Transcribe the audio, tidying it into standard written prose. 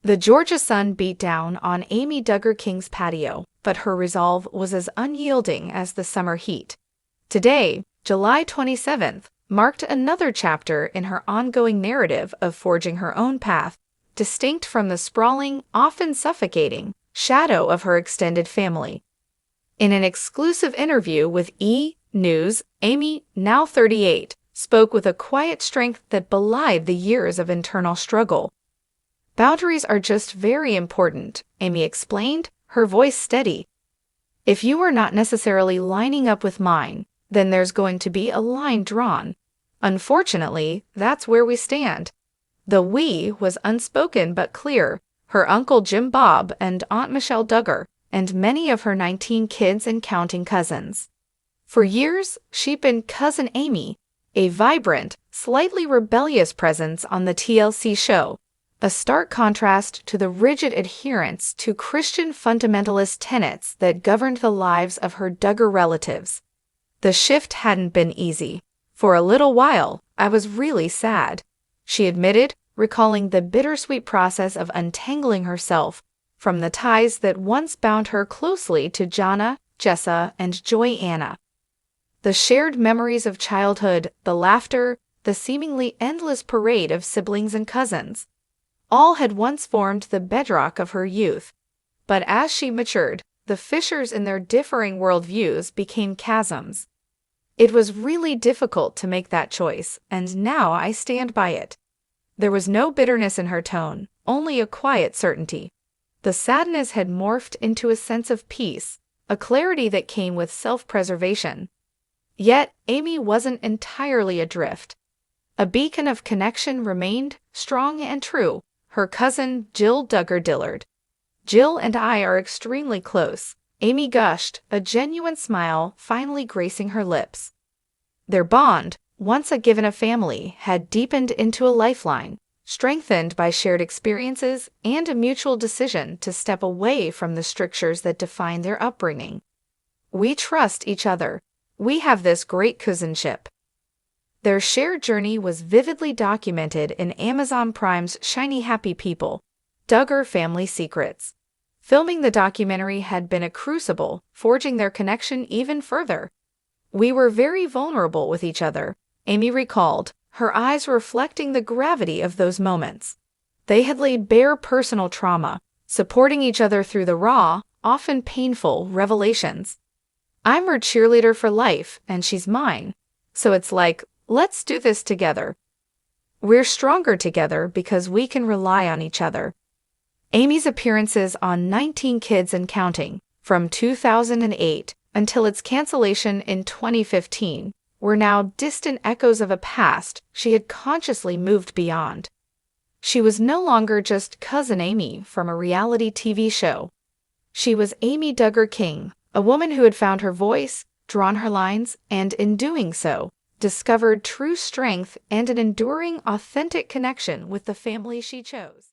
The Georgia sun beat down on Amy Duggar King's patio, but her resolve was as unyielding as the summer heat. Today, July 27th, marked another chapter in her ongoing narrative of forging her own path, distinct from the sprawling, often suffocating, shadow of her extended family. In an exclusive interview with E! News, Amy, now 38, spoke with a quiet strength that belied the years of internal struggle. "Boundaries are just very important," Amy explained, her voice steady. "If you are not necessarily lining up with mine, then there's going to be a line drawn. Unfortunately, that's where we stand." The "we" was unspoken but clear: her uncle Jim Bob and Aunt Michelle Duggar, and many of her 19 kids and counting cousins. For years, she'd been Cousin Amy, a vibrant, slightly rebellious presence on the TLC show, a stark contrast to the rigid adherence to Christian fundamentalist tenets that governed the lives of her Duggar relatives. The shift hadn't been easy. "For a little while, I was really sad," she admitted, recalling the bittersweet process of untangling herself from the ties that once bound her closely to Jana, Jessa, and Joy Anna. The shared memories of childhood, the laughter, the seemingly endless parade of siblings and cousins, all had once formed the bedrock of her youth. But as she matured, the fissures in their differing worldviews became chasms. "It was really difficult to make that choice, and now I stand by it." There was no bitterness in her tone, only a quiet certainty. The sadness had morphed into a sense of peace, a clarity that came with self-preservation. Yet Amy wasn't entirely adrift. A beacon of connection remained, strong and true: her cousin Jill Duggar Dillard. "Jill and I are extremely close," Amy gushed, a genuine smile finally gracing her lips. Their bond, once a given of family, had deepened into a lifeline, strengthened by shared experiences and a mutual decision to step away from the strictures that defined their upbringing. "We trust each other. We have this great cousinship." Their shared journey was vividly documented in Amazon Prime's Shiny Happy People, Duggar Family Secrets. Filming the documentary had been a crucible, forging their connection even further. "We were very vulnerable with each other," Amy recalled, her eyes reflecting the gravity of those moments. They had laid bare personal trauma, supporting each other through the raw, often painful, revelations. "I'm her cheerleader for life, and she's mine. So it's like, let's do this together. We're stronger together because we can rely on each other." Amy's appearances on 19 Kids and Counting, from 2008 until its cancellation in 2015, were now distant echoes of a past she had consciously moved beyond. She was no longer just Cousin Amy from a reality TV show. She was Amy Duggar King, a woman who had found her voice, drawn her lines, and in doing so, discovered true strength and an enduring, authentic connection with the family she chose.